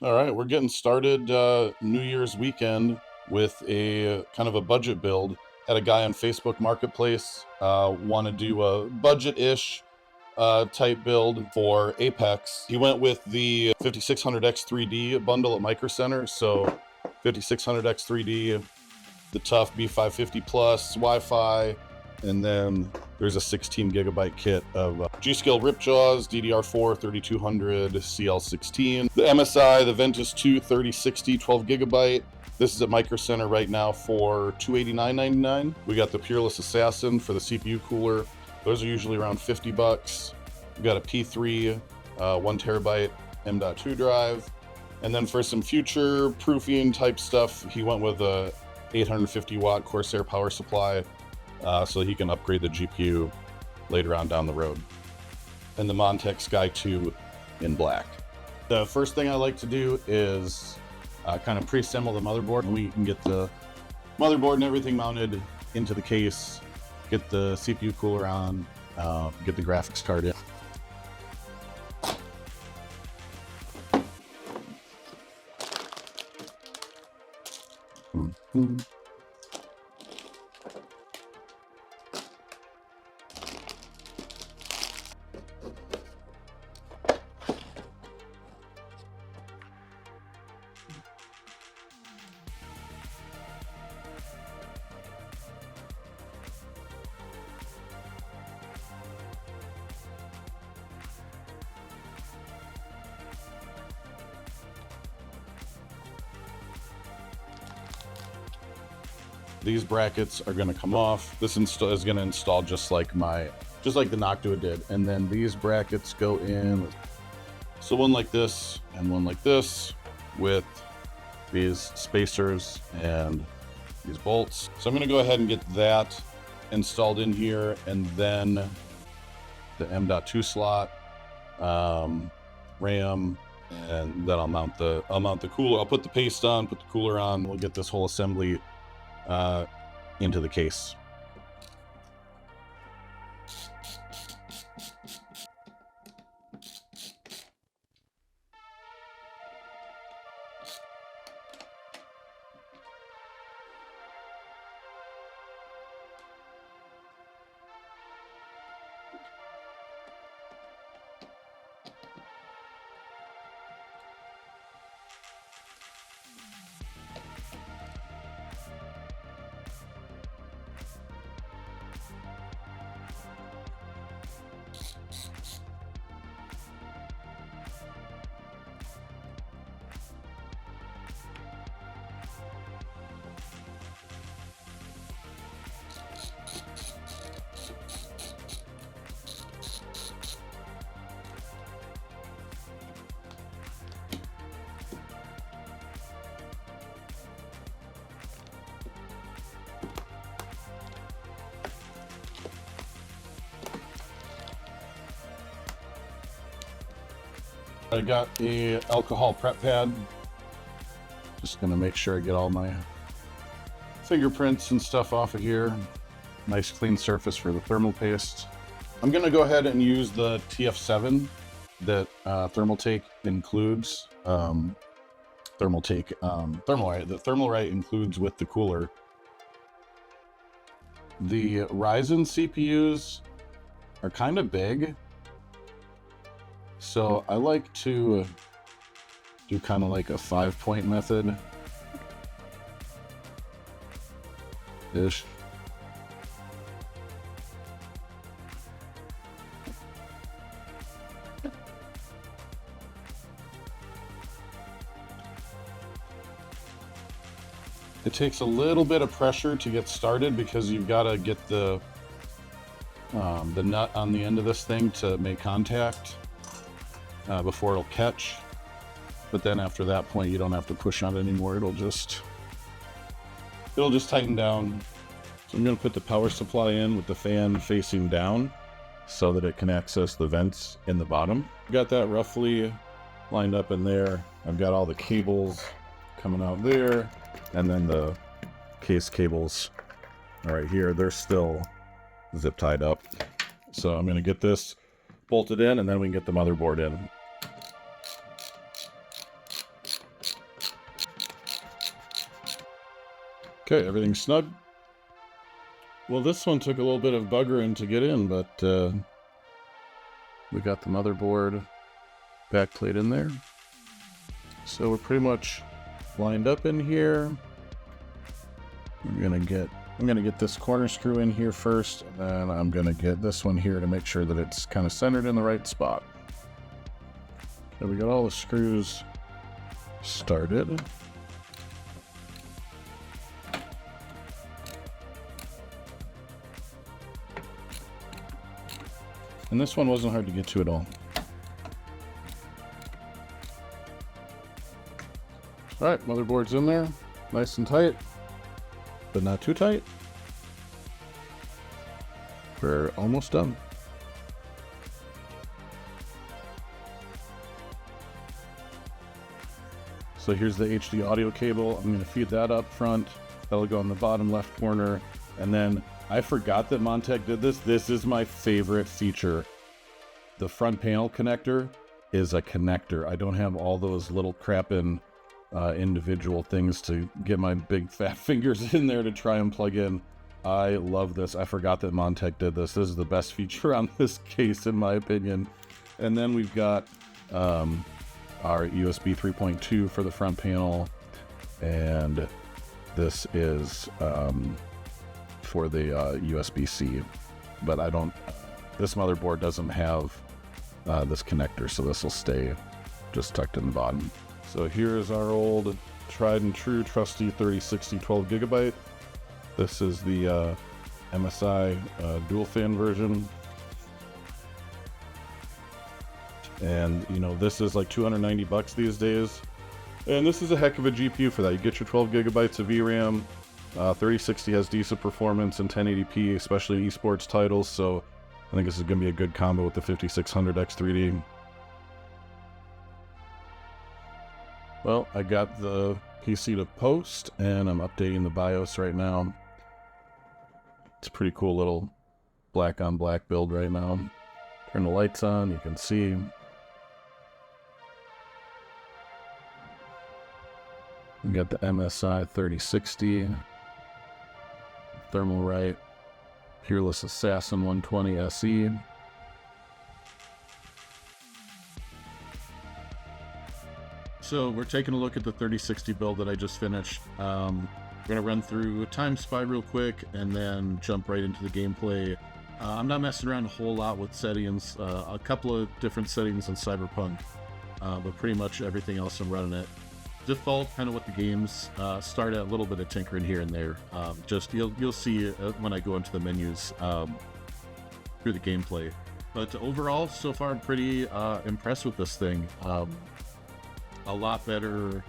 All right, we're getting started New Year's weekend with a kind of a budget build. Had a guy on Facebook Marketplace want to do a budget-ish type build for Apex. He went with the 5600X3D bundle at Micro Center. So 5600X3D, the TUF B550 Plus, Wi-Fi, and then there's a 16 gigabyte kit of gskill Ripjaws, DDR4 3200 CL16, the MSI, the Ventus 2 3060 12 gigabyte. This is at Micro Center right now for $289.99. We got the Peerless Assassin for the CPU cooler. Those are usually around 50 bucks. We got a P3 1 terabyte M.2 drive. And then for some future proofing type stuff, he went with a 850 watt Corsair power supply so he can upgrade the GPU later on down the road. And the Montech Sky 2 in black. The first thing I like to do is kind of pre-assemble the motherboard. We can get the motherboard and everything mounted into the case, get the CPU cooler on, get the graphics card in. These brackets are going to come off. This is going to install just like the Noctua did. And then these brackets go in. So one like this and one like this with these spacers and these bolts. So I'm going to go ahead and get that installed in here, and then the M.2 slot, RAM, and then I'll mount the cooler. I'll put the paste on, put the cooler on. We'll get this whole assembly into the case. I got a alcohol prep pad. Just gonna make sure I get all my fingerprints and stuff off of here. Nice clean surface for the thermal paste. I'm gonna go ahead and use the TF7 that Thermaltake includes. Thermalrite. The Thermalrite includes with the cooler. The Ryzen CPUs are kind of big. So I like to do kind of like a 5-point method ish. It takes a little bit of pressure to get started because you've got to get the nut on the end of this thing to make contact before it'll catch. But then after that point, you don't have to push on it anymore. It'll just tighten down. So I'm going to put the power supply in with the fan facing down so that it can access the vents in the bottom. Got that roughly lined up in there. I've got all the cables coming out there, and then the case cables are right here. They're still zip tied up. So I'm going to get this bolted in, and then we can get the motherboard in. Okay, everything's snug. Well, this one took a little bit of buggering to get in, but we got the motherboard backplate in there. So we're pretty much lined up in here. I'm gonna get this corner screw in here first, and then I'm gonna get this one here to make sure that it's kind of centered in the right spot. So we got all the screws started. And this one wasn't hard to get to at all. Alright, motherboard's in there, nice and tight, but not too tight. We're almost done. So here's the HD audio cable. I'm going to feed that up front. That'll go in the bottom left corner. And then I forgot that Montech did this. This is my favorite feature. The front panel connector is a connector. I don't have all those little crappin' individual things to get my big fat fingers in there to try and plug in. I love this. I forgot that Montech did this. This is the best feature on this case, in my opinion. And then we've got our USB 3.2 for the front panel, and this is for the USB-C. But this motherboard doesn't have this connector, so this will stay just tucked in the bottom. So here's our old tried and true trusty 3060 12GB. This is the MSI dual fan version. And you know, this is like 290 bucks these days. And this is a heck of a GPU for that. You get your 12GB of VRAM. 3060 has decent performance in 1080p, especially esports titles, so I think this is going to be a good combo with the 5600 X3D. Well, I got the PC to post, and I'm updating the BIOS right now. It's a pretty cool little black on black build right now. Turn the lights on, you can see. We got the MSI 3060, Thermalright, Peerless Assassin 120 SE. So we're taking a look at the 3060 build that I just finished. We're going to run through Time Spy real quick and then jump right into the gameplay. I'm not messing around a whole lot with settings, a couple of different settings in Cyberpunk, but pretty much everything else I'm running it default, kind of what the games start at, a little bit of tinkering here and there. Just you'll see when I go into the menus through the gameplay. But overall, so far I'm pretty impressed with this thing. A lot better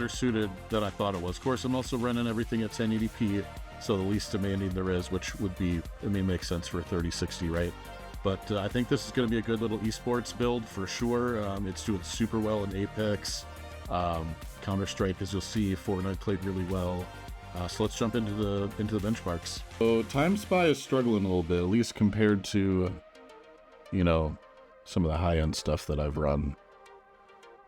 suited than I thought it was. Of course, I'm also running everything at 1080p, so the least demanding there is, which would be, I mean, makes sense for a 3060, right? But I think this is going to be a good little esports build for sure. It's doing super well in Apex. Counter-Strike, as you'll see, Fortnite played really well. So let's jump into the benchmarks. So Time Spy is struggling a little bit, at least compared to, you know, some of the high-end stuff that I've run.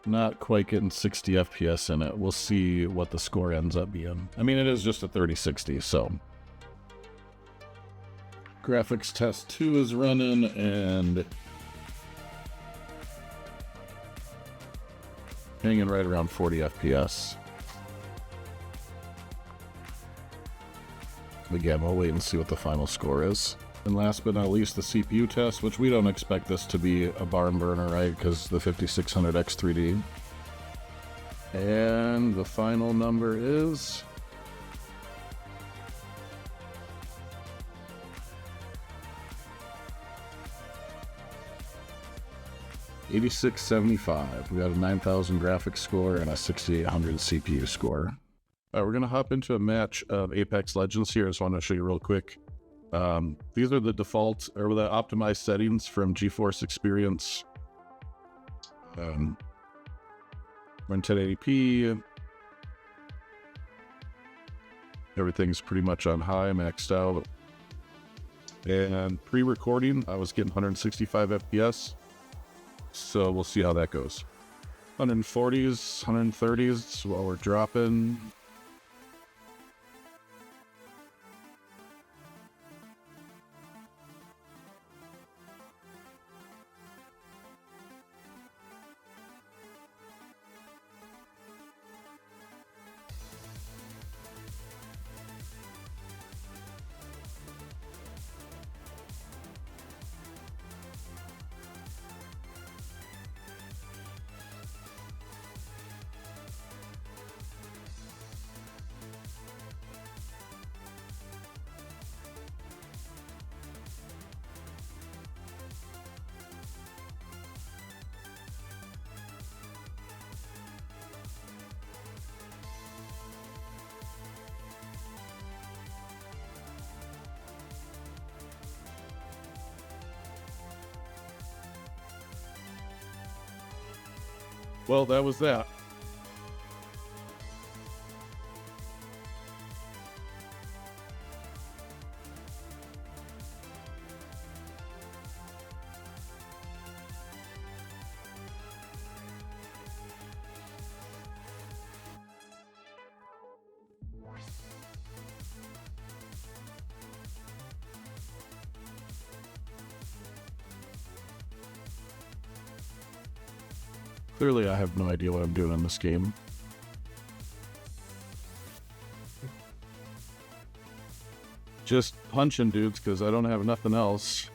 Not quite getting 60 FPS in it. We'll see what the score ends up being. I mean, it is just a 3060, so. Graphics Test 2 is running, and hanging right around 40 FPS. Again, we'll wait and see what the final score is. And last but not least, the CPU test, which we don't expect this to be a barn burner, right? Because the 5600 X3D. And the final number is 8675. We got a 9000 graphics score and a 6800 CPU score. All right, we're going to hop into a match of Apex Legends here. I just want to show you real quick. These are the default or the optimized settings from GeForce Experience. Run 1080p. Everything's pretty much on high, maxed out. And pre-recording, I was getting 165 FPS. So we'll see how that goes. 140s, 130s while we're dropping. Well, that was that. Clearly, I have no idea what I'm doing in this game. Just punching dudes because I don't have nothing else.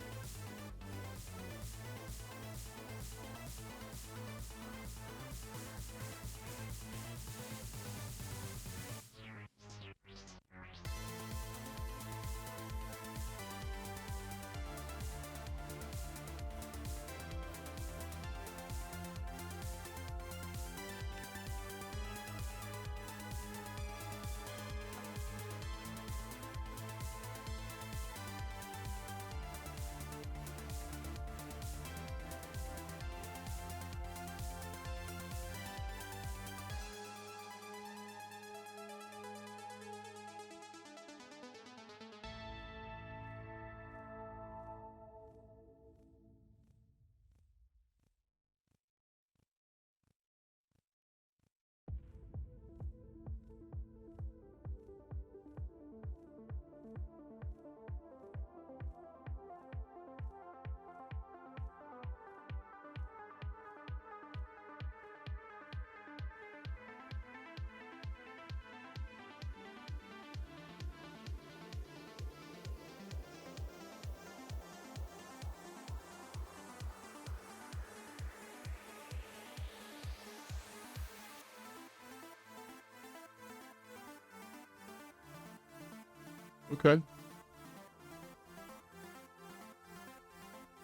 Okay.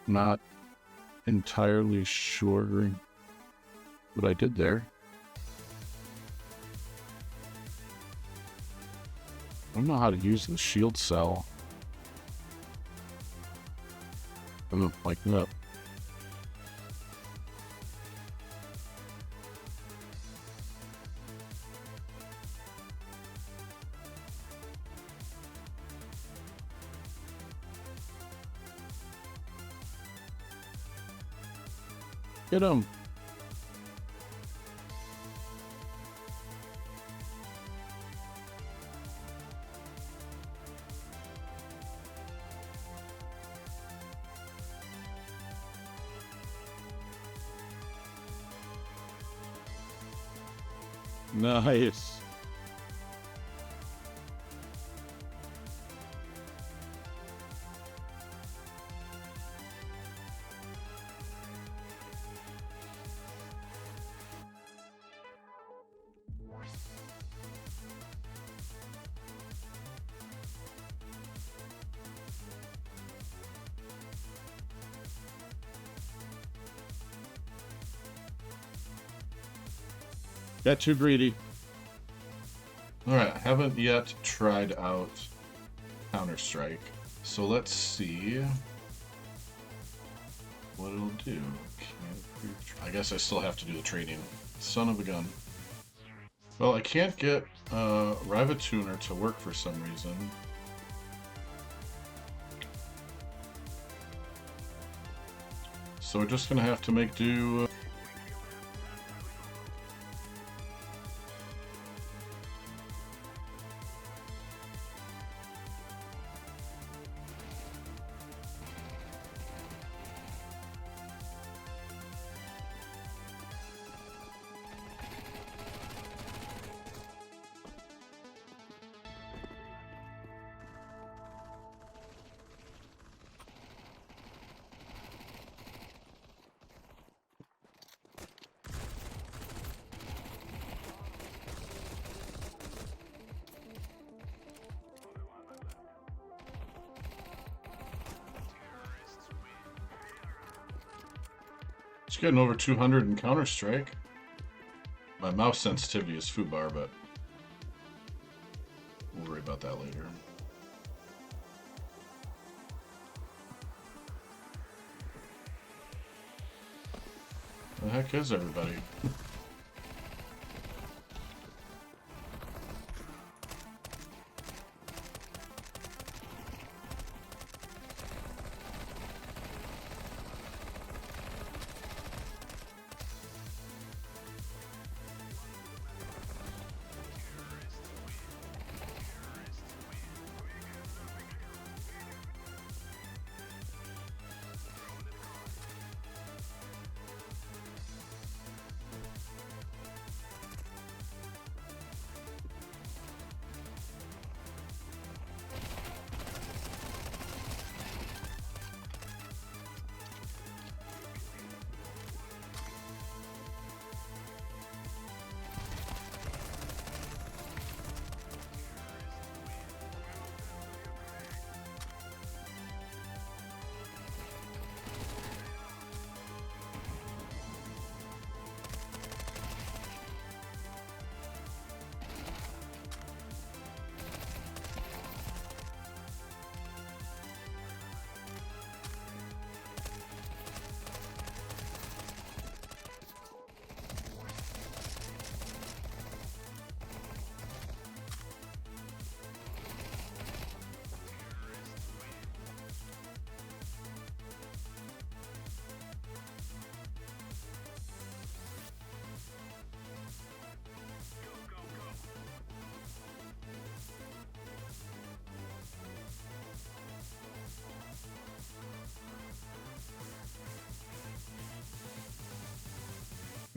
Not entirely sure what I did there. I don't know how to use the shield cell. I'm like that. Get him. Nice. Got too greedy. Alright, I haven't yet tried out Counter-Strike, so let's see what it'll do. I guess I still have to do the trading. Son of a gun. Well, I can't get Rivatuner to work for some reason. So we're just gonna have to make do. It's getting over 200 in Counter-Strike. My mouse sensitivity is foobar, but we'll worry about that later. The heck is everybody?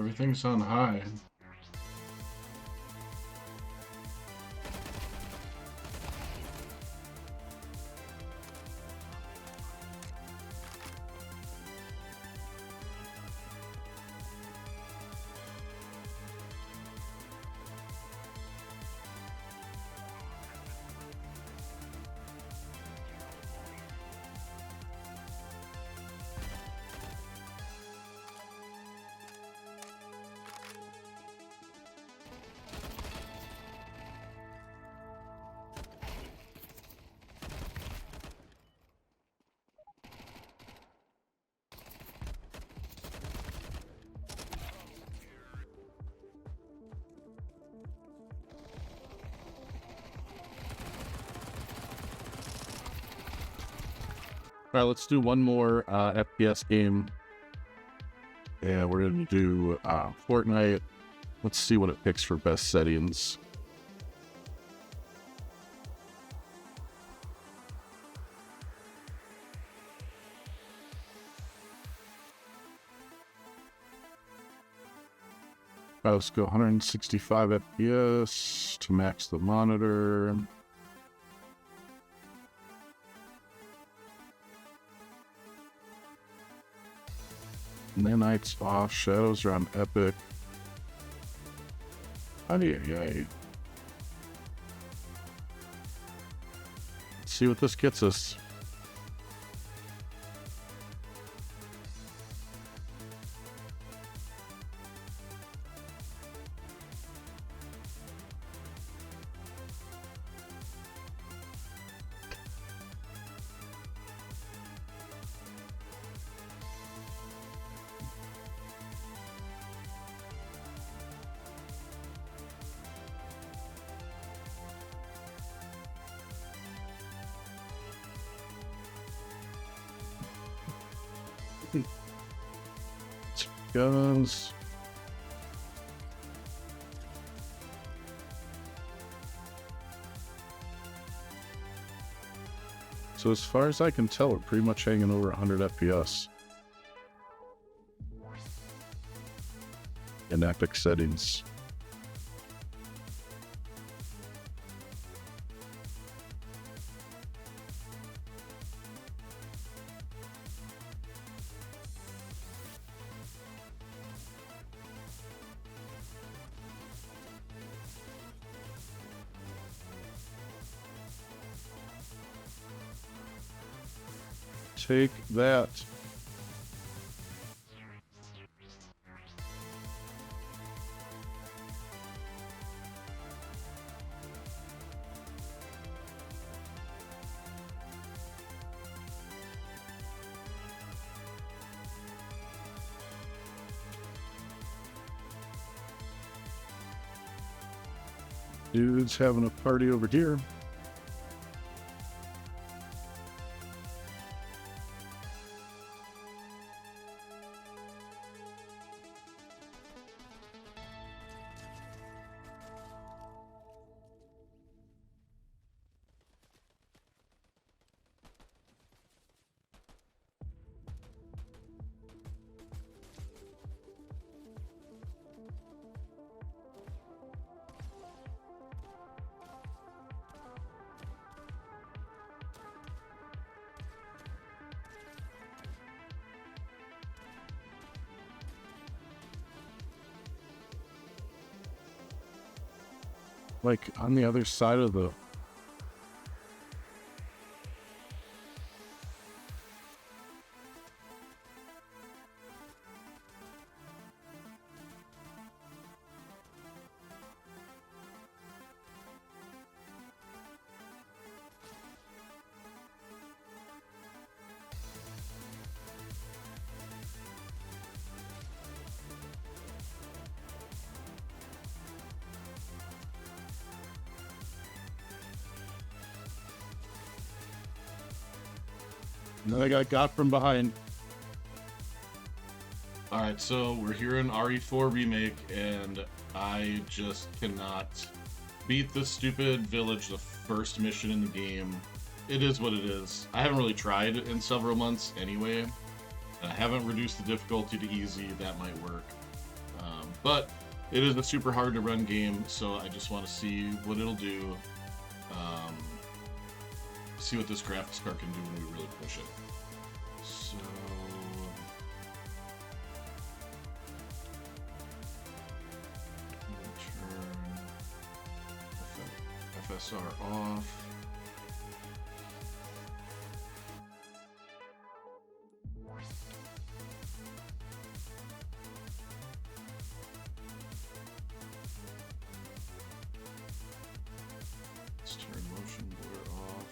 Everything's on high. All right, let's do one more FPS game. Yeah, we're going to do Fortnite. Let's see what it picks for best settings. Let's go 165 FPS to max the monitor. Nanites off, shadows are on epic. Let's see what this gets us. Guns. So as far as I can tell, we're pretty much hanging over 100 FPS. In epic settings. Take that. Dude's having a party over here. Like on the other side of the and then I got from behind. Alright, so we're here in RE4 Remake, and I just cannot beat this stupid village the first mission in the game. It is what it is. I haven't really tried in several months anyway. I haven't reduced the difficulty to easy. That might work. But it is a super hard to run game, so I just want to see what it'll do. See what this graphics card can do when we really push it. So turn FSR off. Let's turn motion blur off.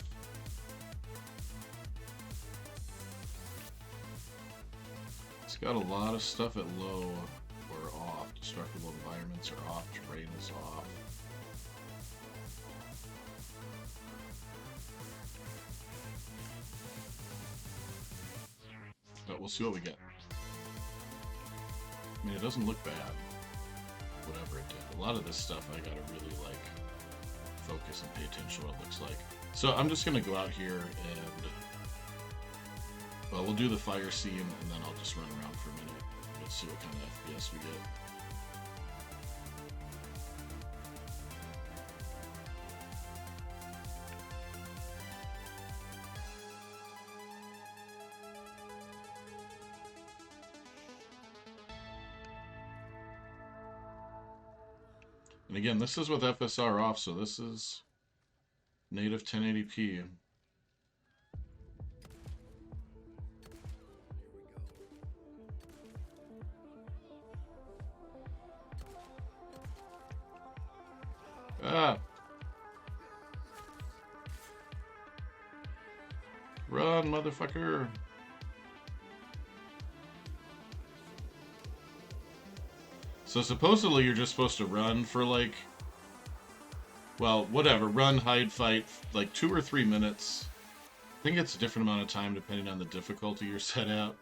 It's got a lot of stuff at low or off. Destructible environments are off, terrain is off. But we'll see what we get. I mean, it doesn't look bad, whatever it did. A lot of this stuff I gotta really, like, focus and pay attention to what it looks like. So I'm just gonna go out here and, well, we'll do the fire scene and then I'll just run around for a minute. Let's see what kind of FPS we get. And again, this is with FSR off, so this is native 1080p. Ah! Run, motherfucker! So supposedly you're just supposed to run for like, well, whatever, run, hide, fight, like 2 or 3 minutes. I think it's a different amount of time depending on the difficulty you're set at.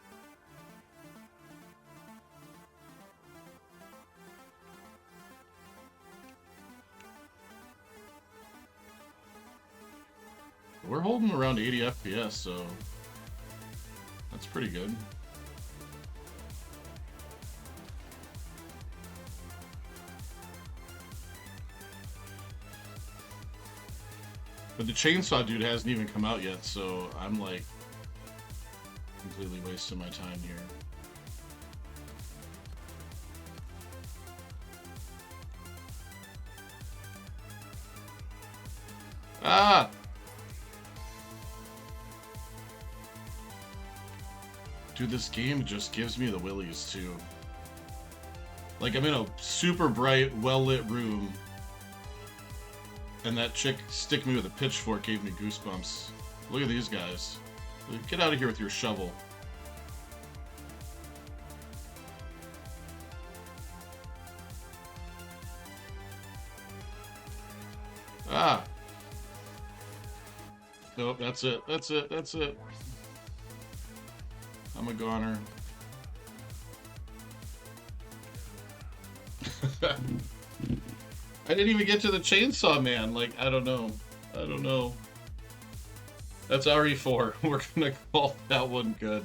We're holding around 80 FPS, so that's pretty good. But the chainsaw dude hasn't even come out yet, so I'm like completely wasting my time here. Ah! Dude, this game just gives me the willies too. Like, I'm in a super bright, well-lit room, and that chick stick me with a pitchfork gave me goosebumps. Look at these guys. Get out of here with your shovel. Ah! Nope, that's it. That's it. That's it. I'm a goner. I didn't even get to the chainsaw man. Like, I don't know. I don't know. That's RE4. We're gonna call that one good.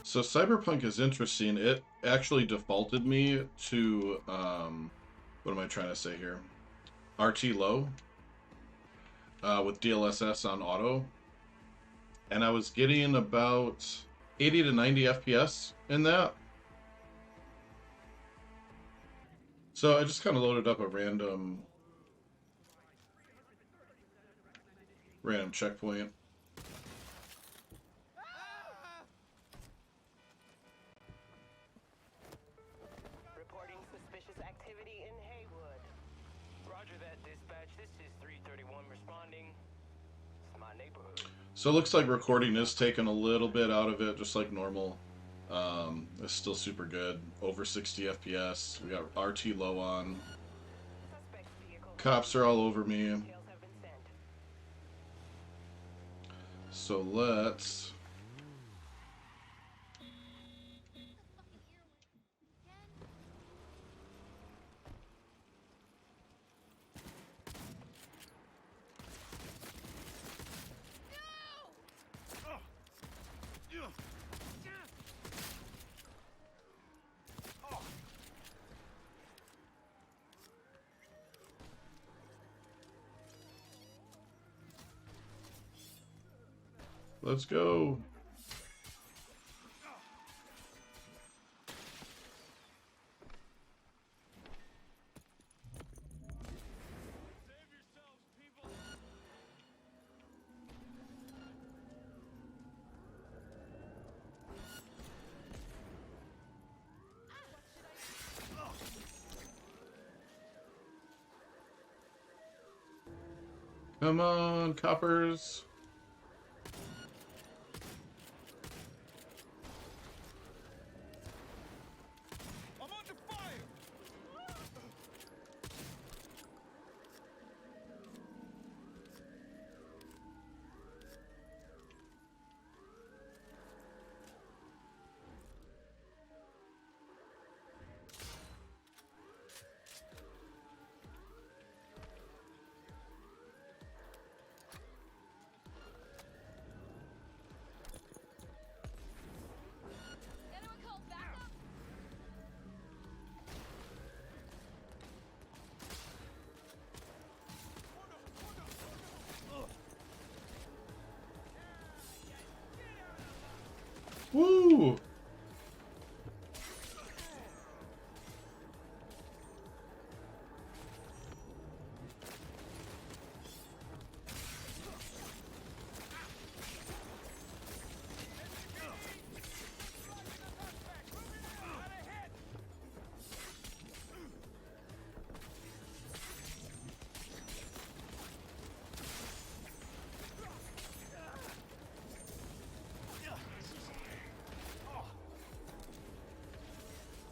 So Cyberpunk is interesting. It actually defaulted me to, what am I trying to say here? RT low. With DLSS on auto. And I was getting about 80 to 90 FPS in that. So I just kind of loaded up a random checkpoint. Reporting suspicious activity in Haywood. Roger that, dispatch. This is 331 responding. It's my neighborhood. So it looks like recording is taking a little bit out of it, just like normal. It's still super good. Over 60 FPS. We got RT low on. Cops are all over me. So let's... Let's go. Come on, coppers. I'm under fire. Anyone call backup? Woo!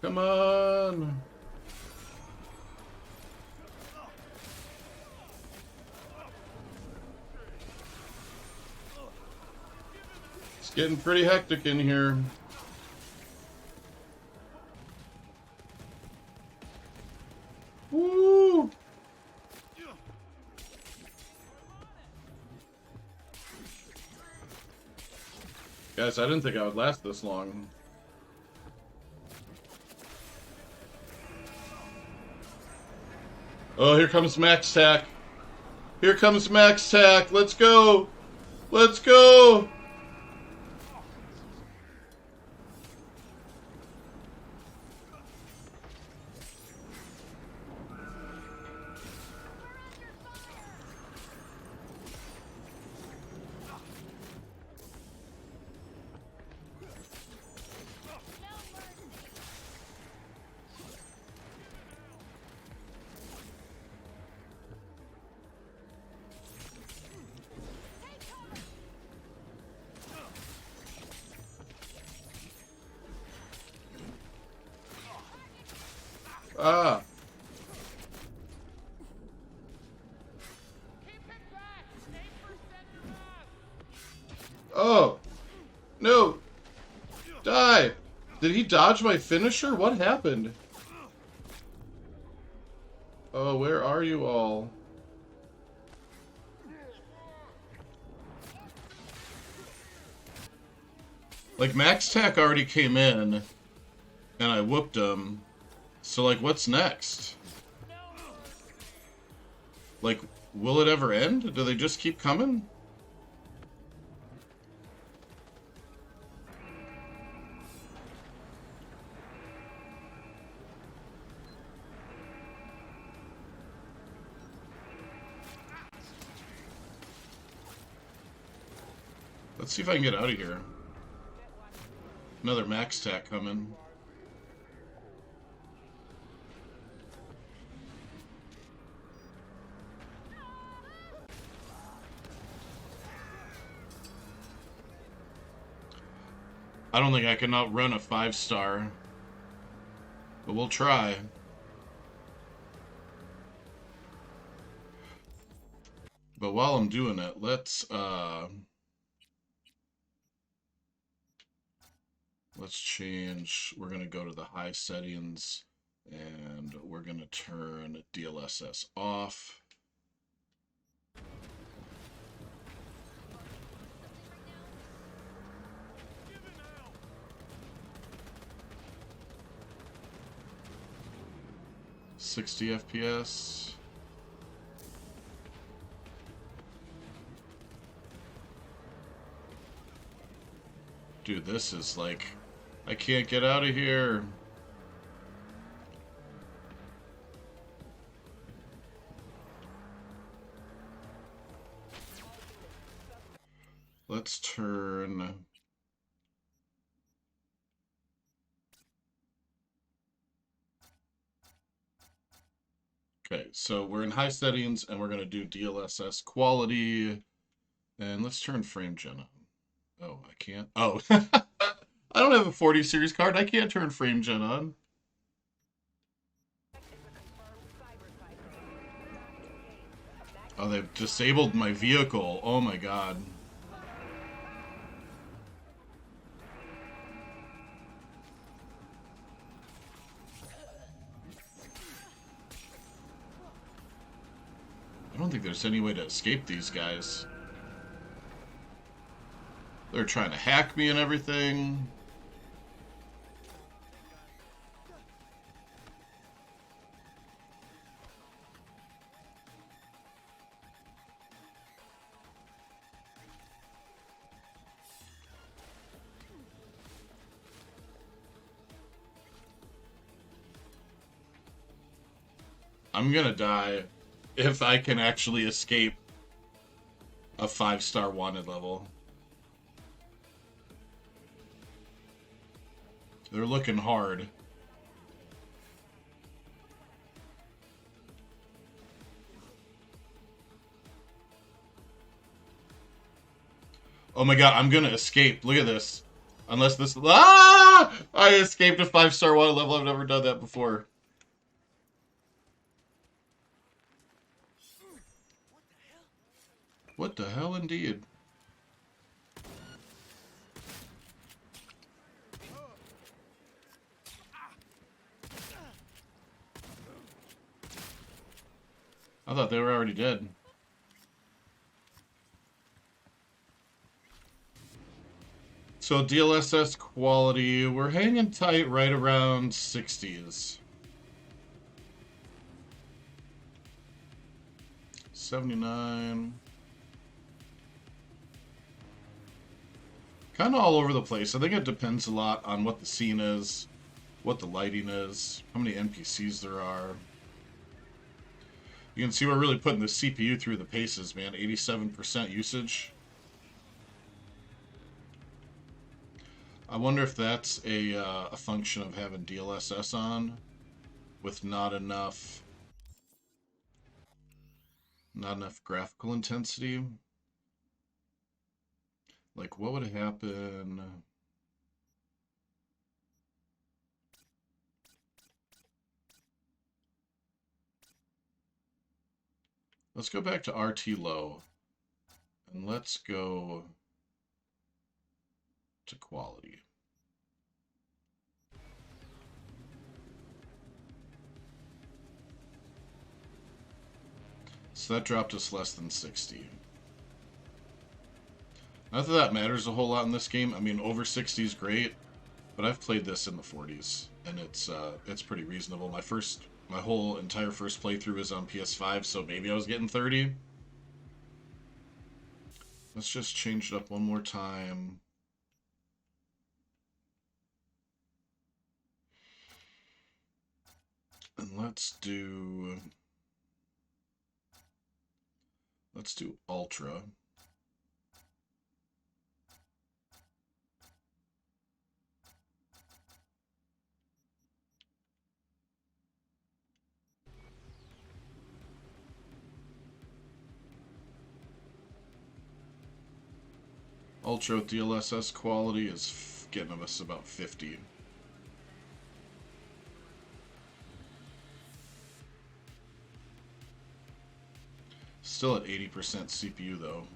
Come on. It's getting pretty hectic in here. Woo! Guys, I didn't think I would last this long. Oh, here comes Max Tack. Here comes Max Tack. Let's go. Let's go. Ah. Oh. No. Die. Did he dodge my finisher? What happened? Oh, where are you all? Like, Max Tack already came in, and I whooped him. So, like, what's next? Like, will it ever end? Do they just keep coming? Let's see if I can get out of here. Another Max Tack coming. I don't think I can outrun a 5-star. But we'll try. But while I'm doing it, let's change. We're gonna go to the high settings and we're gonna turn DLSS off. $60 FPS. Dude, this is like... I can't get out of here. Let's turn... Okay, so we're in high settings, and we're going to do DLSS quality. And let's turn frame gen on. Oh, I can't. Oh, I don't have a 40 series card. I can't turn frame gen on. Oh, they've disabled my vehicle. Oh my god. I don't think there's any way to escape these guys. They're trying to hack me and everything. I'm gonna die if I can actually escape a 5-star wanted level. They're looking hard. Oh my god, I'm gonna escape. Look at this. Unless this... Ah! I escaped a 5-star wanted level. I've never done that before. What the hell, indeed? I thought they were already dead. So DLSS quality, we're hanging tight right around 60s. 79. Kind of all over the place. I think it depends a lot on what the scene is, what the lighting is, how many NPCs there are. You can see we're really putting the CPU through the paces, man. 87% usage. I wonder if that's a function of having DLSS on with not enough graphical intensity. Like, what would happen? Let's go back to RT low, and let's go to quality. So that dropped us less than 60. Not that that matters a whole lot in this game. I mean, over 60 is great, but I've played this in the 40s, and it's pretty reasonable. My whole entire first playthrough is on PS5, so maybe I was getting 30. Let's just change it up one more time. And let's do Ultra. Ultra with DLSS quality is getting us about 50. Still at 80% CPU though.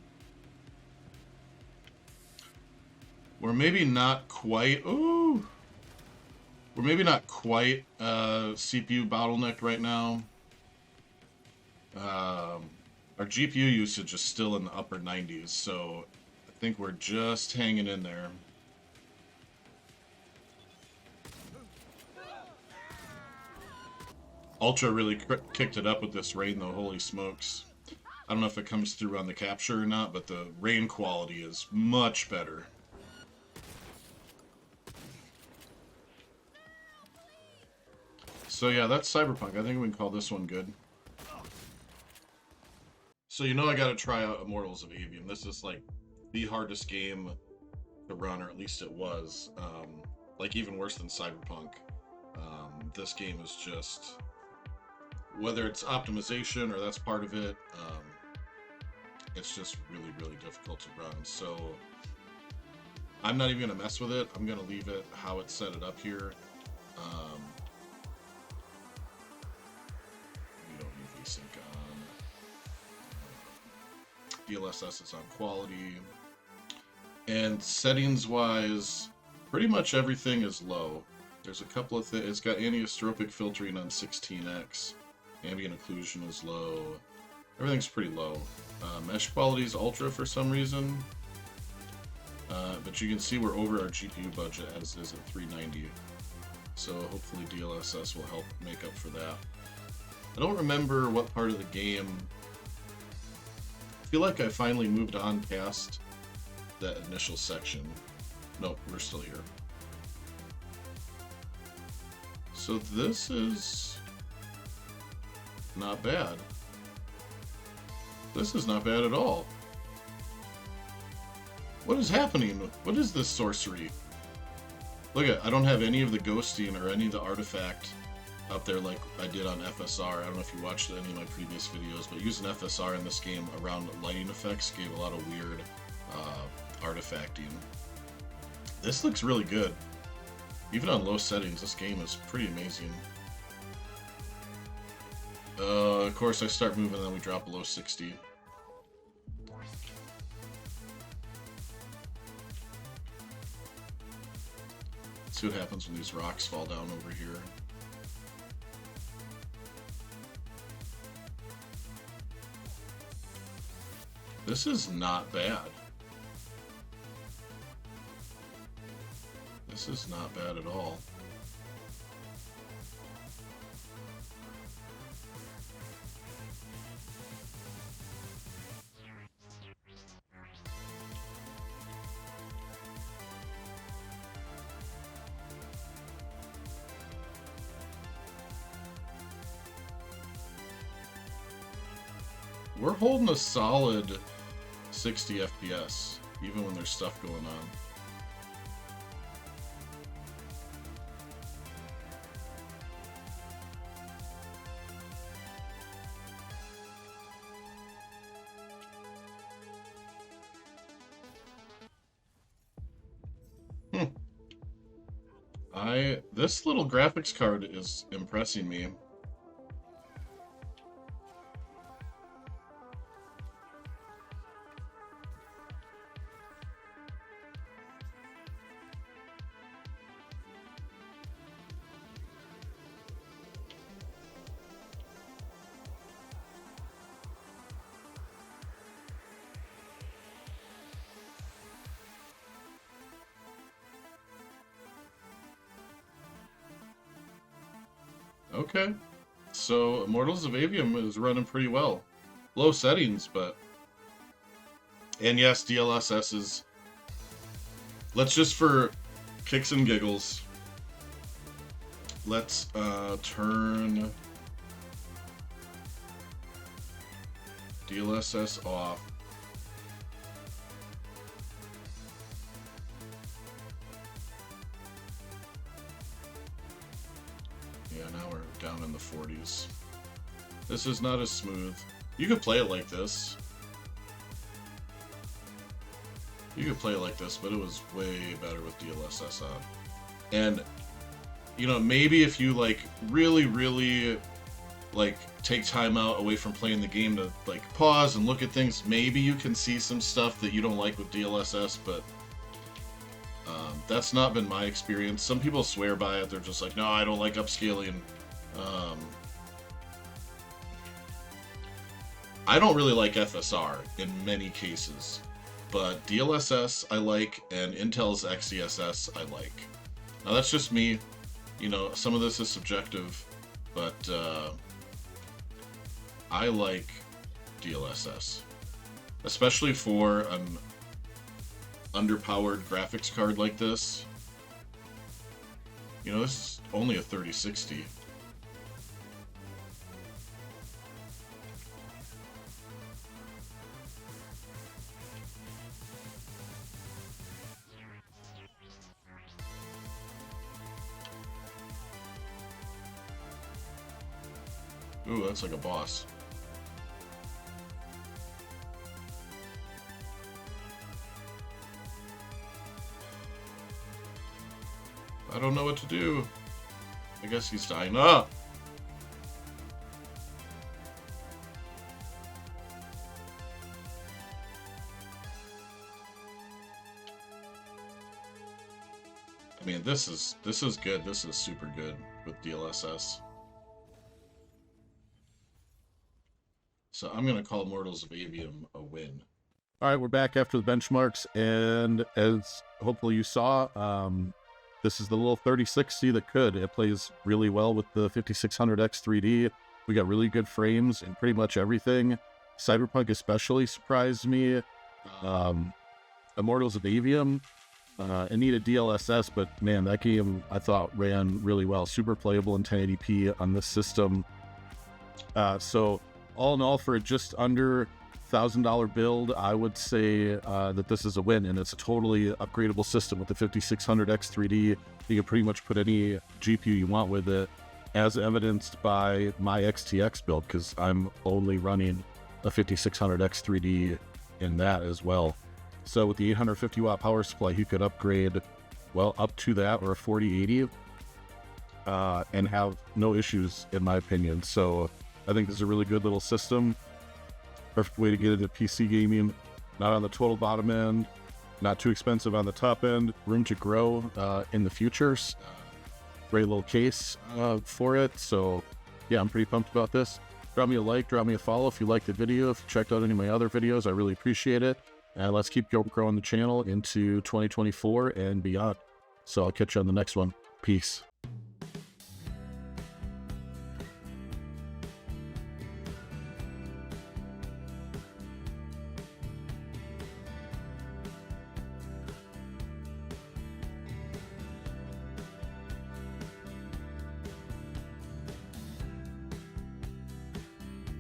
We're maybe not quite. Ooh. We're maybe not quite CPU bottlenecked right now. Our GPU usage is still in the upper 90s, so I think we're just hanging in there. Ultra really kicked it up with this rain though, holy smokes. I don't know if it comes through on the capture or not, but the rain quality is much better. So yeah, that's Cyberpunk. I think we can call this one good. So you know I gotta try out Immortals of Avium. This is like the hardest game to run, or at least it was. Like even worse than Cyberpunk. This game is just, whether it's optimization or that's part of it, it's just really, really difficult to run. So I'm not even gonna mess with it. I'm gonna leave it how it's set it up here. We don't need VSync on. DLSS is on quality. And settings wise, pretty much everything is low. There's a couple of things. It's got anisotropic filtering on 16x. Ambient occlusion is low. Everything's pretty low. Mesh quality is ultra for some reason. But you can see we're over our GPU budget, as is at 390. So hopefully DLSS will help make up for that. I don't remember what part of the game. I feel like I finally moved on past that initial section. Nope, we're still here. So this is not bad. This is not bad at all. What is happening? What is this sorcery? Look at, I don't have any of the ghosting or any of the artifact up there like I did on FSR. I don't know if you watched any of my previous videos, but using FSR in this game around lighting effects gave a lot of weird artifacting. This looks really good. Even on low settings, this game is pretty amazing. Of course, I start moving and then we drop below 60. Let's see what happens when these rocks fall down over here. This is not bad. This is not bad at all. We're holding a solid 60 FPS, even when there's stuff going on. This little graphics card is impressing me. Okay, so Immortals of Avium is running pretty well. Low settings, but... And yes, DLSS is... Let's just, for kicks and giggles, let's turn DLSS off. Yeah, now we're down in the 40s. This is not as smooth. You could play it like this. You could play it like this, but it was way better with DLSS on. And, you know, maybe if you, like, really, like, take time out away from playing the game to, like, pause and look at things, maybe you can see some stuff that you don't like with DLSS, but that's not been my experience. Some people swear by it. They're just like, no, I don't like upscaling. I don't really like FSR in many cases, but DLSS I like, and Intel's XeSS I like. Now that's just me. You know, some of this is subjective, but I like DLSS, especially for an underpowered graphics card like this. You know, this is only a 3060. Ooh, that's like a boss. I don't know what to do. I guess he's dying. Ah! I mean, this is good. This is super good with DLSS. So I'm gonna call Mortals of Avium a win. All right, we're back after the benchmarks, and as hopefully you saw, this is the little 3060 that could. It plays really well with the 5600X 3D. We got really good frames and pretty much everything. Cyberpunk especially surprised me. Immortals of Avium, it needed DLSS, but man, that game I thought ran really well. Super playable in 1080p on this system. So all in all, for just under $1,000 build, I would say that this is a win, and it's a totally upgradable system with the 5600X 3D. You can pretty much put any GPU you want with it, as evidenced by my XTX build, because I'm only running a 5600X 3D in that as well. So with the 850 watt power supply, you could upgrade, well, up to that or a 4080 and have no issues, in my opinion. So I think this is a really good little system. Perfect way to get into PC gaming. Not on the total bottom end, not too expensive on the top end. Room to grow in the futures. Great little case for it. So yeah, I'm pretty pumped about this. Drop me a like, drop me a follow if you liked the video. If you checked out any of my other videos, I really appreciate it. And let's keep growing the channel into 2024 and beyond. So I'll catch you on the next one. Peace.